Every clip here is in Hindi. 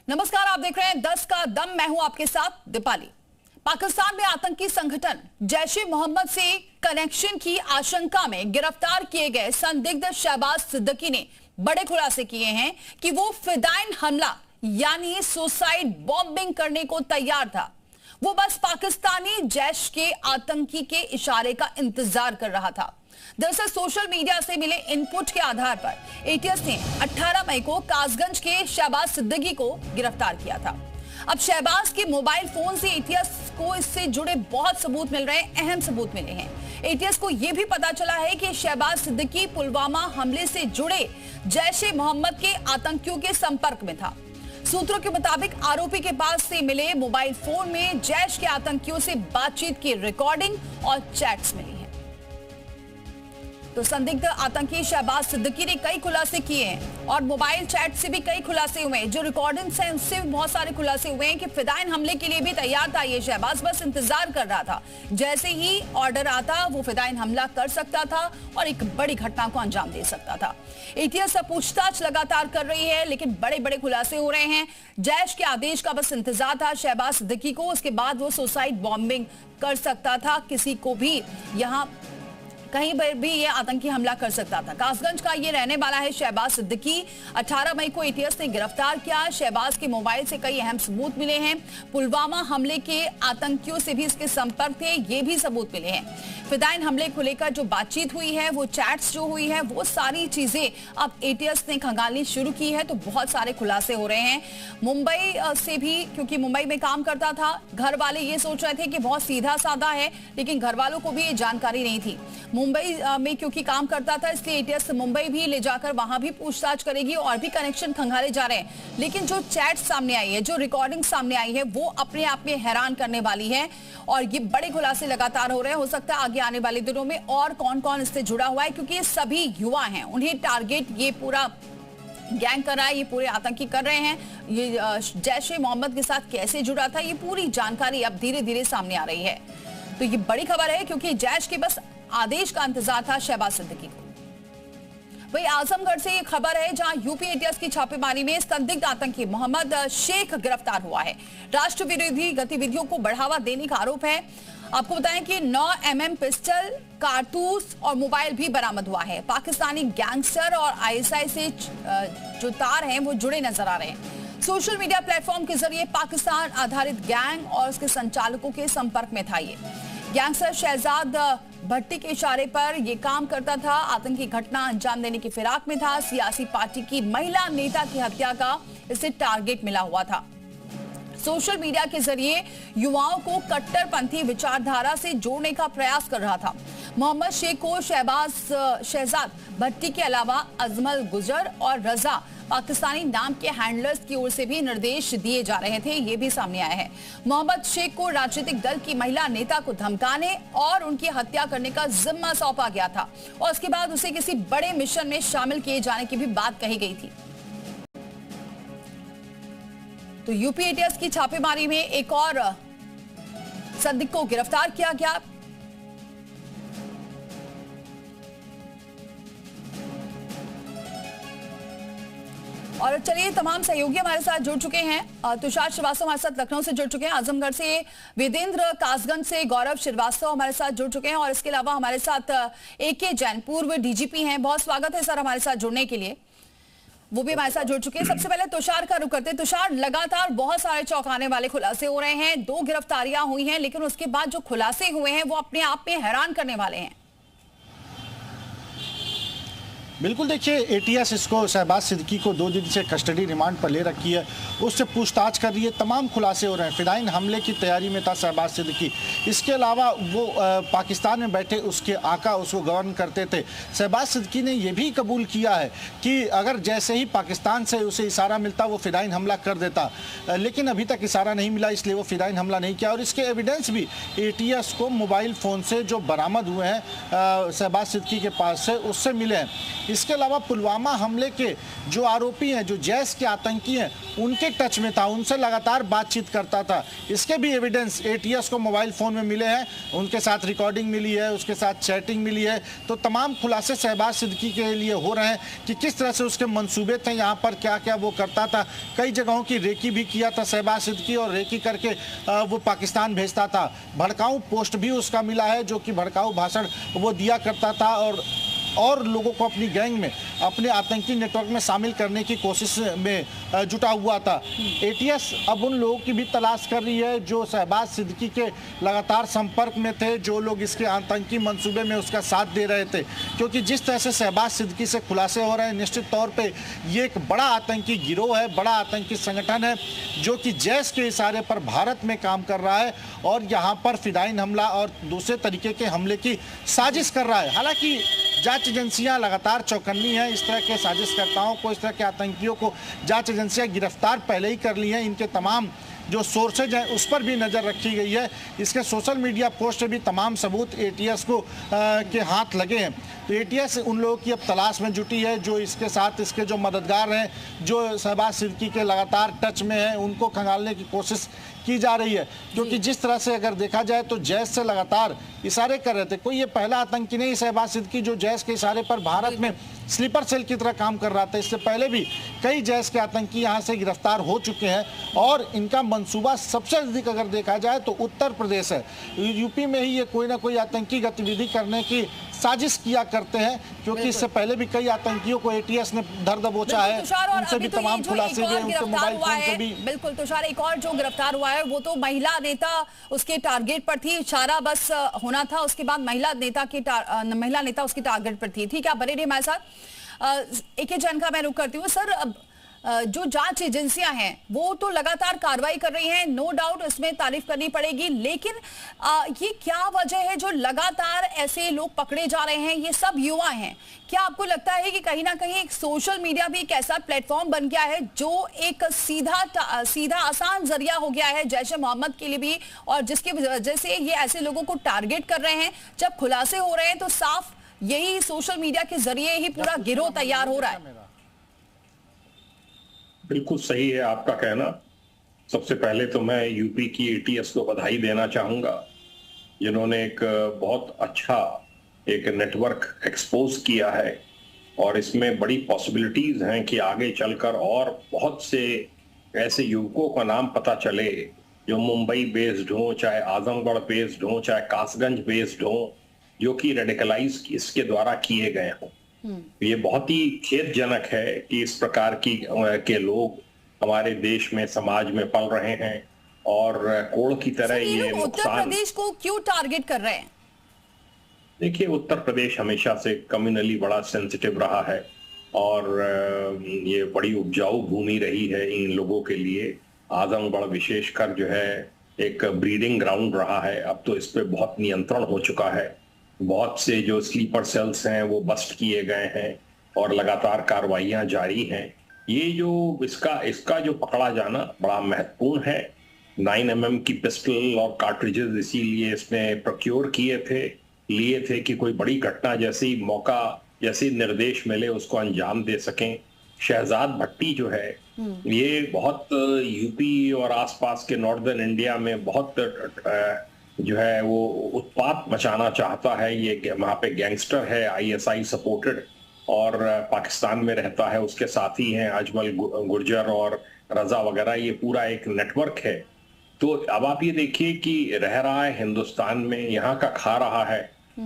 नमस्कार, आप देख रहे हैं 10 का दम। मैं हूं आपके साथ दीपाली। पाकिस्तान में आतंकी संगठन जैश ए मोहम्मद से कनेक्शन की आशंका में गिरफ्तार किए गए संदिग्ध शहबाज सिद्दीकी ने बड़े खुलासे किए हैं कि वो फिदाइन हमला यानी सुसाइड बॉम्बिंग करने को तैयार था। वो बस पाकिस्तानी जैश के आतंकी के इशारे का इंतजार कर रहा था। दरअसल सोशल मीडिया से मिले इनपुट के आधार पर एटीएस ने 18 मई को कासगंज के शहबाज सिद्दीकी को गिरफ्तार किया था। अब शहबाज के मोबाइल फोन से एटीएस को इससे जुड़े बहुत सबूत मिल रहे हैं, अहम सबूत मिले हैं। एटीएस को यह भी पता चला है कि शहबाज सिद्दीकी पुलवामा हमले से जुड़े जैश ए मोहम्मद के आतंकियों के संपर्क में था। सूत्रों के मुताबिक आरोपी के पास से मिले मोबाइल फोन में जैश के आतंकियों से बातचीत की रिकॉर्डिंग और चैट्स मिली हैं। तो संदिग्ध आतंकी शहबाज सिद्दीकी ने कई खुलासे किए हैं और मोबाइल चैट से भी कई खुलासे हुए हैं। जो रिकॉर्डिंग्स हैं उससे भी बहुत सारे खुलासे हुए हैं कि फिदाइन हमले के लिए भी तैयार था ये शहबाज, बस इंतजार कर रहा था। जैसे ही ऑर्डर आता वो फिदाइन हमला कर सकता था और एक बड़ी घटना को अंजाम दे सकता था। एटीएस अब पूछताछ लगातार कर रही है, लेकिन बड़े बड़े खुलासे हो रहे हैं। जैश के आदेश का बस इंतजार था शहबाज सिद्दीकी को, उसके बाद वो सुसाइड बॉम्बिंग कर सकता था। किसी को भी यहाँ कहीं पर भी ये आतंकी हमला कर सकता था। कासगंज का ये रहने वाला है शहबाज सिद्दीकी। 18 मई को एटीएस ने गिरफ्तार किया। शहबाज के मोबाइल से कई अहम सबूत मिले हैं। पुलवामा हमले के आतंकियों से भी इसके संपर्क थे, ये भी सबूत मिले हैं। फिदाइन हमले को लेकर जो बातचीत हुई है, वो चैट्स जो हुई है, वो सारी चीजें अब एटीएस ने खंगालनी शुरू की है। तो बहुत सारे खुलासे हो रहे हैं। मुंबई से भी, क्योंकि मुंबई में काम करता था, घर वाले ये सोच रहे थे कि बहुत सीधा साधा है, लेकिन घर वालों को भी ये जानकारी नहीं थी। मुंबई में क्योंकि काम करता था, इसलिए एटीएस मुंबई भी ले जाकर वहां भी पूछताछ करेगी और भी कनेक्शन खंगाले जा रहे हैं। लेकिन जो चैट सामने आई है, जो रिकॉर्डिंग सामने आई है, वो अपने आप में हैरान करने वाली है और ये बड़े खुलासे लगातार हो रहे हैं। हो सकता है आगे आने वाले दिनों में और कौन कौन इससे जुड़ा हुआ है, क्योंकि ये सभी युवा हैं, उन्हें टारगेट ये पूरा गैंग कर रहा है, ये पूरे आतंकी कर रहे हैं। ये जैश ए मोहम्मद के साथ कैसे जुड़ा था, ये पूरी जानकारी अब धीरे धीरे सामने आ रही है। तो ये बड़ी खबर है, क्योंकि जैश के बस आदेश का इंतजार था शहबाज सिद्दीकी को। वही आजमगढ़ से एक खबर है, जहां यूपी एटीएस की छापेमारी में संदिग्ध आतंकी मोहम्मद शेख गिरफ्तार हुआ है। राष्ट्र विरोधी गतिविधियों को बढ़ावा देने का आरोप है। आपको बताएं कि 9 mm पिस्टल, कारतूस और मोबाइल भी बरामद हुआ है। पाकिस्तानी गैंगस्टर और आईएसआई से जो तार हैं वो जुड़े नजर आ रहे हैं। सोशल मीडिया प्लेटफॉर्म के जरिए पाकिस्तान आधारित गैंग और उसके संचालकों के संपर्क में था। ये गैंगस्टर शहजाद भट्टी के इशारे पर यह काम करता था। आतंकी घटना अंजाम देने की फिराक में था। सियासी पार्टी की महिला नेता की हत्या का इसे टारगेट मिला हुआ था। सोशल मीडिया के जरिए युवाओं को कट्टरपंथी विचारधारा से जोड़ने का प्रयास कर रहा था। मोहम्मद शेख को शहजाद भट्टी के अलावा अजमल गुजर और रजा पाकिस्तानी नाम के हैंडलर्स की ओर से भी निर्देश दिए जा रहे थे, ये भी सामने आया है। मोहम्मद शेख को राजनीतिक दल की महिला नेता को धमकाने और उनकी हत्या करने का जिम्मा सौंपा गया था और उसके बाद उसे किसी बड़े मिशन में शामिल किए जाने की भी बात कही गई थी। तो यूपी एटीएस की छापेमारी में एक और संदिग्ध को गिरफ्तार किया गया। और चलिए, तमाम सहयोगी हमारे साथ जुड़ चुके हैं। तुषार श्रीवास्तव हमारे साथ लखनऊ से जुड़ चुके हैं, आजमगढ़ से वेदेंद्र, कासगंज से गौरव श्रीवास्तव हमारे साथ जुड़ चुके हैं और इसके अलावा हमारे साथ एके जैन, पूर्व डीजीपी हैं। बहुत स्वागत है सर हमारे साथ जुड़ने के लिए, वो भी हमारे साथ जुड़ चुके हैं। सबसे पहले तुषार का रुख करते हैं। तुषार, लगातार बहुत सारे चौंकाने वाले खुलासे हो रहे हैं। 2 गिरफ्तारियां हुई हैं, लेकिन उसके बाद जो खुलासे हुए हैं वो अपने आप में हैरान करने वाले हैं। बिल्कुल, देखिए, एटीएस इसको शहबाज सिद्दीकी को 2 दिन से कस्टडी रिमांड पर ले रखी है, उससे पूछताछ कर रही है। तमाम खुलासे हो रहे हैं। फिदाइन हमले की तैयारी में था शहबाज सिद्दीकी। इसके अलावा वो पाकिस्तान में बैठे उसके आका उसको गवर्न करते थे। शहबाज सिद्दीकी ने यह भी कबूल किया है कि अगर जैसे ही पाकिस्तान से उसे इशारा मिलता वो फिदाइन हमला कर देता, लेकिन अभी तक इशारा नहीं मिला, इसलिए वो फिदाइन हमला नहीं किया। और इसके एविडेंस भी एटीएस को मोबाइल फ़ोन से जो बरामद हुए हैं शहबाज सिद्दीकी के पास से, उससे मिले हैं। इसके अलावा पुलवामा हमले के जो आरोपी हैं, जो जैश के आतंकी हैं, उनके टच में था, उनसे लगातार बातचीत करता था। इसके भी एविडेंस एटीएस को मोबाइल फ़ोन में मिले हैं, उनके साथ रिकॉर्डिंग मिली है, उसके साथ चैटिंग मिली है। तो तमाम खुलासे शहबाज सिद्दीकी के लिए हो रहे हैं कि किस तरह से उसके मंसूबे थे, यहाँ पर क्या क्या वो करता था। कई जगहों की रेकी भी किया था शहबाज सिद्दीकी, और रेकी करके वो पाकिस्तान भेजता था। भड़काऊ पोस्ट भी उसका मिला है, जो कि भड़काऊ भाषण वो दिया करता था और लोगों को अपनी गैंग में, अपने आतंकी नेटवर्क में शामिल करने की कोशिश में जुटा हुआ था। एटीएस अब उन लोगों की भी तलाश कर रही है जो शहबाज सिद्दीकी के लगातार संपर्क में थे, जो लोग इसके आतंकी मंसूबे में उसका साथ दे रहे थे। क्योंकि जिस तरह से शहबाज सिद्दीकी से खुलासे हो रहे हैं, निश्चित तौर पे ये एक बड़ा आतंकी गिरोह है, बड़ा आतंकी संगठन है, जो कि जैश के इशारे पर भारत में काम कर रहा है और यहाँ पर फिदाइन हमला और दूसरे तरीके के हमले की साजिश कर रहा है। हालांकि जांच एजेंसियां लगातार चौकन्नी हैं, इस तरह के साजिशकर्ताओं को, इस तरह के आतंकियों को जांच एजेंसियां गिरफ्तार पहले ही कर ली हैं। इनके तमाम जो सोर्सेज हैं उस पर भी नज़र रखी गई है। इसके सोशल मीडिया पोस्ट भी तमाम सबूत एटीएस को के हाथ लगे हैं। तो एटीएस उन लोगों की अब तलाश में जुटी है जो इसके साथ, इसके जो मददगार हैं, जो शहबाज सिद्दीकी के लगातार टच में हैं, उनको खंगालने की कोशिश की जा रही है। क्योंकि जिस तरह से अगर देखा जाए तो जैश से लगातार इशारे कर रहे थे। कोई ये पहला आतंकी नहीं शहबाज सिद्दीकी जो जैश के इशारे पर भारत में स्लीपर सेल की तरह काम कर रहा था। इससे पहले भी कई जैश के आतंकी यहाँ से गिरफ्तार हो चुके हैं और इनका मंसूबा सबसे अधिक अगर देखा जाए तो उत्तर प्रदेश है। यूपी में ही ये कोई ना कोई आतंकी गतिविधि करने की साजिश किया करते हैं, क्योंकि इससे पहले भी कई आतंकियों को एटीएस ने धर दबोचा है, उनसे भी तमाम खुलासे हुए, उनके मोबाइल फोन से भी। बिल्कुल तुषार, एक और जो गिरफ्तार हुआ है वो तो महिला नेता उसके टारगेट पर थी, इशारा बस होना था, उसके बाद महिला नेता उसकी टारगेट पर थी। ठीक है, आप बने रहिए हमारे साथ। एक ही जानकारी मैं रुक करती हूँ सर। जो जांच एजेंसियां हैं वो तो लगातार कार्रवाई कर रही हैं, नो डाउट इसमें तारीफ करनी पड़ेगी, लेकिन ये क्या वजह है जो लगातार ऐसे लोग पकड़े जा रहे हैं? ये सब युवा हैं। क्या आपको लगता है कि कहीं ना कहीं एक सोशल मीडिया भी एक ऐसा प्लेटफॉर्म बन गया है जो एक सीधा आसान जरिया हो गया है जैशे मोहम्मद के लिए भी, और जिसकी वजह से ये ऐसे लोगों को टारगेट कर रहे हैं? जब खुलासे हो रहे हैं तो साफ यही सोशल मीडिया के जरिए ही पूरा गिरोह तैयार हो रहा है। बिल्कुल सही है आपका कहना। सबसे पहले तो मैं यूपी की एटीएस को बधाई देना चाहूंगा, जिन्होंने एक बहुत अच्छा एक नेटवर्क एक्सपोज किया है और इसमें बड़ी पॉसिबिलिटीज हैं कि आगे चलकर और बहुत से ऐसे युवकों का नाम पता चले जो मुंबई बेस्ड हो, चाहे आजमगढ़ बेस्ड हो, चाहे कासगंज बेस्ड हो, जो कि रेडिकलाइज इसके द्वारा किए गए हों। ये बहुत ही खेदजनक है कि इस प्रकार के लोग हमारे देश में, समाज में पल रहे हैं और कोड़ की तरह ये उत्तर प्रदेश को क्यों टारगेट कर रहे हैं? देखिए, उत्तर प्रदेश हमेशा से कम्युनली बड़ा सेंसिटिव रहा है और ये बड़ी उपजाऊ भूमि रही है इन लोगों के लिए। आजमगढ़ विशेषकर जो है एक ब्रीडिंग ग्राउंड रहा है। अब तो इस पे बहुत नियंत्रण हो चुका है। बहुत से जो स्लीपर सेल्स हैं वो बस्ट किए गए हैं और लगातार कार्रवाइयां जारी हैं। ये जो इसका जो पकड़ा जाना बड़ा महत्वपूर्ण है। 9mm की पिस्टल और कार्ट्रिजेस इसीलिए इसने प्रोक्योर लिए थे कि कोई बड़ी घटना जैसी निर्देश मिले उसको अंजाम दे सकें। शहजाद भट्टी जो है ये बहुत यूपी और आसपास के नॉर्दर्न इंडिया में बहुत जो है वो उत्पात मचाना चाहता है। ये वहां पे गैंगस्टर है, आईएसआई सपोर्टेड, और पाकिस्तान में रहता है। उसके साथी हैं अजमल गुर्जर और रजा वगैरह। ये पूरा एक नेटवर्क है। तो अब आप ये देखिए कि रह रहा है हिंदुस्तान में, यहाँ का खा रहा है,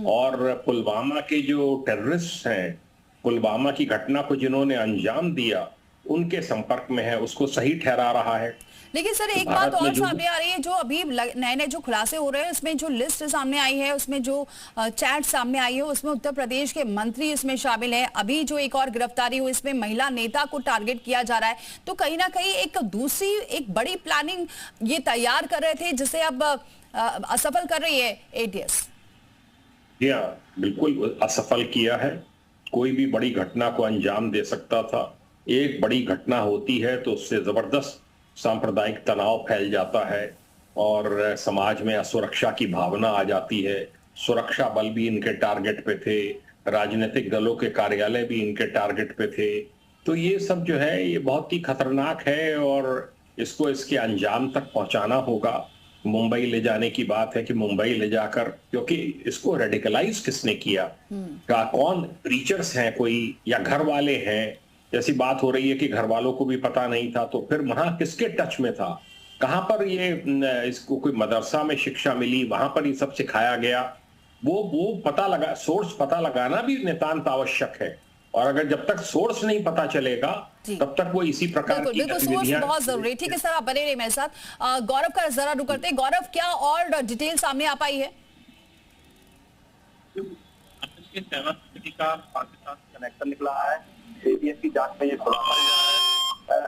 और पुलवामा के जो टेररिस्ट हैं, पुलवामा की घटना को जिन्होंने अंजाम दिया, उनके संपर्क में है, उसको सही ठहरा रहा है। लेकिन सर एक बात और सामने आ रही है, जो अभी नए जो खुलासे हो रहे हैं उसमें जो लिस्ट सामने आई है, उसमें जो चैट सामने आई है, उसमें उत्तर प्रदेश के मंत्री इसमें शामिल है। अभी जो एक और गिरफ्तारी हुई इसमें महिला नेता को टारगेट किया जा रहा है। तो कहीं ना कहीं एक बड़ी प्लानिंग ये तैयार कर रहे थे, जिसे अब असफल कर रही है एटीएस। बिल्कुल असफल किया है। कोई भी बड़ी घटना को अंजाम दे सकता था। एक बड़ी घटना होती है तो उससे जबरदस्त सांप्रदायिक तनाव फैल जाता है और समाज में असुरक्षा की भावना आ जाती है। सुरक्षा बल भी इनके टारगेट पे थे, राजनीतिक दलों के कार्यालय भी इनके टारगेट पे थे। तो ये सब जो है ये बहुत ही खतरनाक है और इसको इसके अंजाम तक पहुंचाना होगा। मुंबई ले जाने की बात है कि मुंबई ले जाकर, क्योंकि इसको रेडिकलाइज किसने किया, कौन प्रीचर्स हैं कोई या घर वाले हैं, जैसी बात हो रही है कि घर वालों को भी पता नहीं था, तो फिर वहां किसके टच में था, कहां पर ये इसको कोई मदरसा में शिक्षा मिली, वहां पर ये सब सिखाया गया, वो पता लगा, सोर्स पता लगाना भी नितांत आवश्यक है। और अगर जब तक सोर्स नहीं पता चलेगा तब तक वो इसी प्रकार की गतिविधियां बहुत जरूरी है। ठीक है सर, आप बने रहे मेरे साथ। गौरव का जरा रुक करते हैं। गौरव, क्या और डिटेल सामने आ पाई है? का पाकिस्तान कनेक्शन निकला है, एटीएस की जांच में ये खुलासा हुआ है।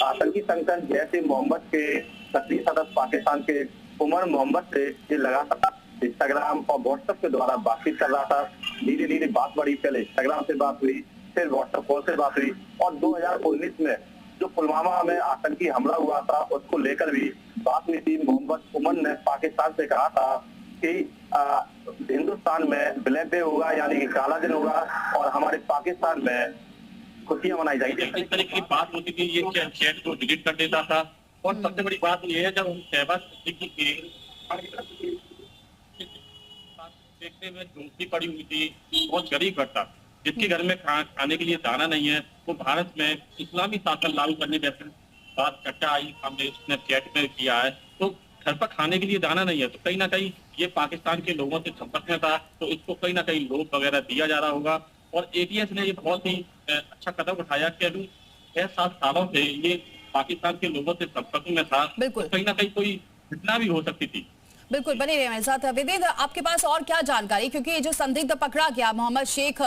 आतंकी संगठन जैश ए मोहम्मद के सक्रिय सदस्य पाकिस्तान के उमर मोहम्मद से ये लगातार इंस्टाग्राम और व्हाट्सएप के द्वारा बातचीत कर रहा था। धीरे धीरे बात बढ़ी, पहले इंस्टाग्राम से बात हुई, फिर व्हाट्सएप कॉल से बात हुई, और 2019 में जो पुलवामा में आतंकी हमला हुआ था उसको लेकर भी बात हुई थी। मोहम्मद उमर ने पाकिस्तान से कहा था कि हिंदुस्तान में ब्लैक डे होगा, यानी कि काला दिन होगा, और हमारे पाकिस्तान में खुशियां मनाई जाएगी। इस तरह की बात होती थी, ये चैट को डिलीट कर देता था। और सबसे बड़ी बात ये है, जब शहबाज सिद्दीकी के देखने में झोंकती पड़ी हुई थी, बहुत गरीब घटता, जिसके घर में खाने के लिए दाना नहीं है, वो भारत में इस्लामी शासन लागू करने जैसे बात चर्चा आई, हमने इसने चैट में किया है। तो घर पर खाने के लिए दाना नहीं है, तो कहीं ना कहीं ये पाकिस्तान के लोगों से संपर्क में था, तो इसको कहीं ना कहीं लोन वगैरह दिया जा रहा होगा। और एटीएस ने ये बहुत ही अच्छा कदम उठाया कि अभी 6-7 सालों से ये पाकिस्तान के लोगों से संपर्क में था, तो कहीं ना कहीं कोई घटना भी हो सकती थी। बिल्कुल, बने रहे मेरे साथ। विदेंद्र, आपके पास और क्या जानकारी, क्योंकि ये जो संदिग्ध पकड़ा गया मोहम्मद शेख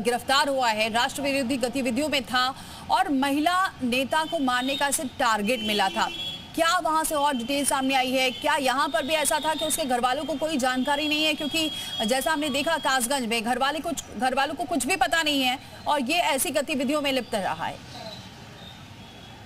गिरफ्तार हुआ है, राष्ट्र विरोधी गतिविधियों में था और महिला नेता को मारने का इसे टारगेट मिला था, क्या वहां से और डिटेल सामने आई है? क्या यहाँ पर भी ऐसा था कि उसके घर वालों को कोई जानकारी नहीं है? क्योंकि जैसा हमने देखा कासगंज में घर वालों को कुछ भी पता नहीं है और ये ऐसी गतिविधियों में लिप्त रहा है।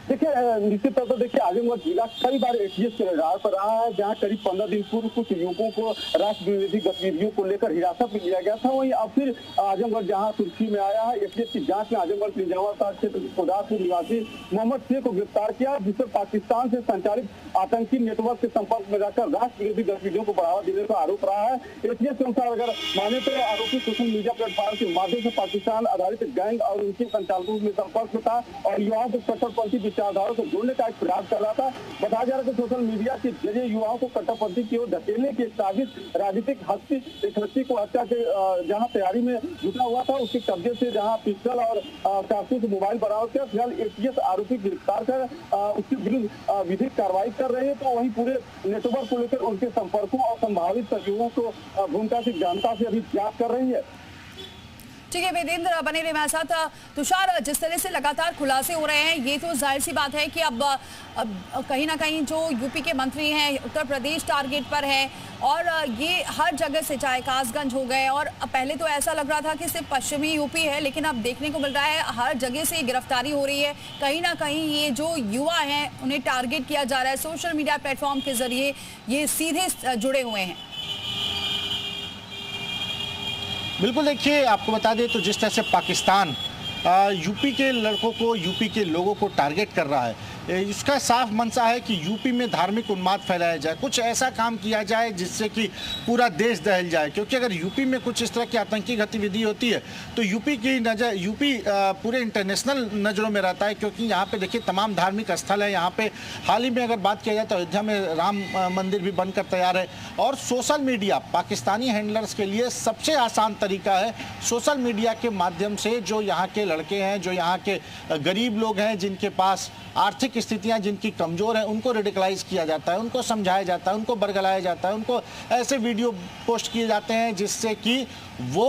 देखिए, निश्चित तौर पर देखिए आजमगढ़ जिला कई बार एटीएस के रडार पर रहा है, जहां करीब 15 दिन पूर्व कुछ युवकों को राष्ट्र विरोधी गतिविधियों को लेकर हिरासत में लिया गया था। वहीं अब फिर आजमगढ़ जहां सुर्खी में आया है, एटीएस की जांच में आजमगढ़ पिंजावर क्षेत्र खुदासपुर निवासी मोहम्मद शेख को गिरफ्तार किया, जिससे पाकिस्तान से संचालित आतंकी नेटवर्क के संपर्क में रहकर राष्ट्र विरोधी गतिविधियों को बढ़ावा देने का आरोप रहा है। एटीएस के अनुसार अगर माने तो आरोपी सोशल मीडिया प्लेटफॉर्म के माध्यम से पाकिस्तान आधारित गैंग और उनके संचालकों में संपर्क में था और युवाओं को कट्टरपंथी विचारधारा से जोड़ने का एक प्रयास कर रहा था। बताया जा रहा है कि सोशल मीडिया के जरिए युवाओं को कट्टरपंथी की ओर धकेलने की साजिश राजनीतिक हस्ती को हत्या के जहां तैयारी में जुटा हुआ था, उसके कब्जे से जहां पिस्टल और कारतूस मोबाइल बरामद किया। फिलहाल एटीएस आरोपी गिरफ्तार कर उसके विरुद्ध विधिक कार्रवाई कर रहे हैं। तो वहीं पूरे नेटवर्क को लेकर उनके संपर्कों और संभावित सहयोगों को भूमिका से जानता से अभी जांच कर रही है। ठीक है विदेंद्र, बने रहे हमारे साथ। तुषार, जिस तरह से लगातार खुलासे हो रहे हैं, ये तो जाहिर सी बात है कि अब कहीं ना कहीं जो यूपी के मंत्री हैं, उत्तर प्रदेश टारगेट पर है और ये हर जगह से, चाहे कासगंज हो गए, और पहले तो ऐसा लग रहा था कि सिर्फ पश्चिमी यूपी है, लेकिन अब देखने को मिल रहा है हर जगह से गिरफ्तारी हो रही है। कहीं ना कहीं ये जो युवा हैं उन्हें टारगेट किया जा रहा है, सोशल मीडिया प्लेटफॉर्म के जरिए ये सीधे जुड़े हुए हैं। बिल्कुल, देखिए आपको बता दें तो जिस तरह से पाकिस्तान यूपी के लड़कों को, यूपी के लोगों को टारगेट कर रहा है, इसका साफ मंशा है कि यूपी में धार्मिक उन्माद फैलाया जाए, कुछ ऐसा काम किया जाए जिससे कि पूरा देश दहल जाए। क्योंकि अगर यूपी में कुछ इस तरह की आतंकी गतिविधि होती है तो यूपी पूरे इंटरनेशनल नज़रों में रहता है। क्योंकि यहाँ पे देखिए तमाम धार्मिक स्थल है, यहाँ पे हाल ही में अगर बात किया जाए तो अयोध्या में राम मंदिर भी बनकर तैयार है। और सोशल मीडिया पाकिस्तानी हैंडलर्स के लिए सबसे आसान तरीका है, सोशल मीडिया के माध्यम से जो यहाँ के लड़के हैं, जो यहाँ के गरीब लोग हैं, जिनके पास आर्थिक स्थितियां जिनकी कमज़ोर हैं, उनको रेडिकलाइज किया जाता है, उनको समझाया जाता है, उनको बरगलाया जाता है, उनको ऐसे वीडियो पोस्ट किए जाते हैं जिससे कि वो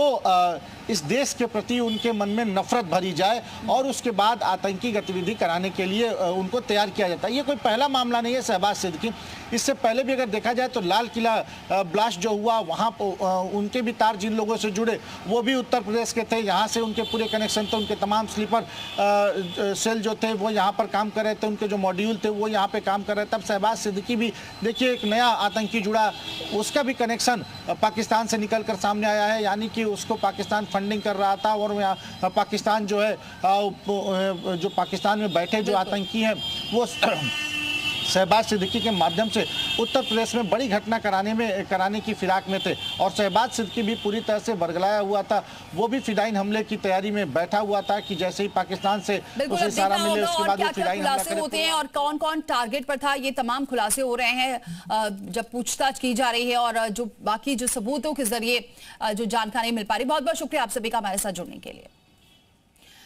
इस देश के प्रति उनके मन में नफरत भरी जाए और उसके बाद आतंकी गतिविधि कराने के लिए उनको तैयार किया जाता है। ये कोई पहला मामला नहीं है शहबाज सिद्दीकी, इससे पहले भी अगर देखा जाए तो लाल किला ब्लास्ट जो हुआ वहाँ उनके भी तार जिन लोगों से जुड़े वो भी उत्तर प्रदेश के थे, यहाँ से उनके पूरे कनेक्शन थे, उनके तमाम स्लीपर सेल जो थे वो यहाँ पर काम कर रहे थे, उनके जो मॉड्यूल थे वो यहाँ पे काम कर रहे थे। तब शहबाज सिद्दीकी भी देखिए एक नया आतंकी जुड़ा, उसका भी कनेक्शन पाकिस्तान से निकल कर सामने आया है, यानी कि उसको पाकिस्तान फंडिंग कर रहा था और यहाँ पाकिस्तान जो है जो पाकिस्तान में बैठे जो आतंकी हैं वो शहबाज सिद्दीकी के माध्यम से उत्तर प्रदेश में बड़ी घटना कराने की फिराक में थे। और शहबाज सिद्दीकी भी पूरी तरह से बरगलाया हुआ था, वो भी फिदाइन हमले की तैयारी में बैठा हुआ था कि जैसे ही पाकिस्तान से उसे इशारा मिले उसके बाद वो फिदाइन हमला करे। होते हैं और कौन कौन टारगेट पर था, ये तमाम खुलासे हो रहे हैं जब पूछताछ की जा रही है और जो बाकी जो सबूतों के जरिए जो जानकारी मिल पा रही। बहुत बहुत शुक्रिया आप सभी का हमारे साथ जुड़ने के लिए।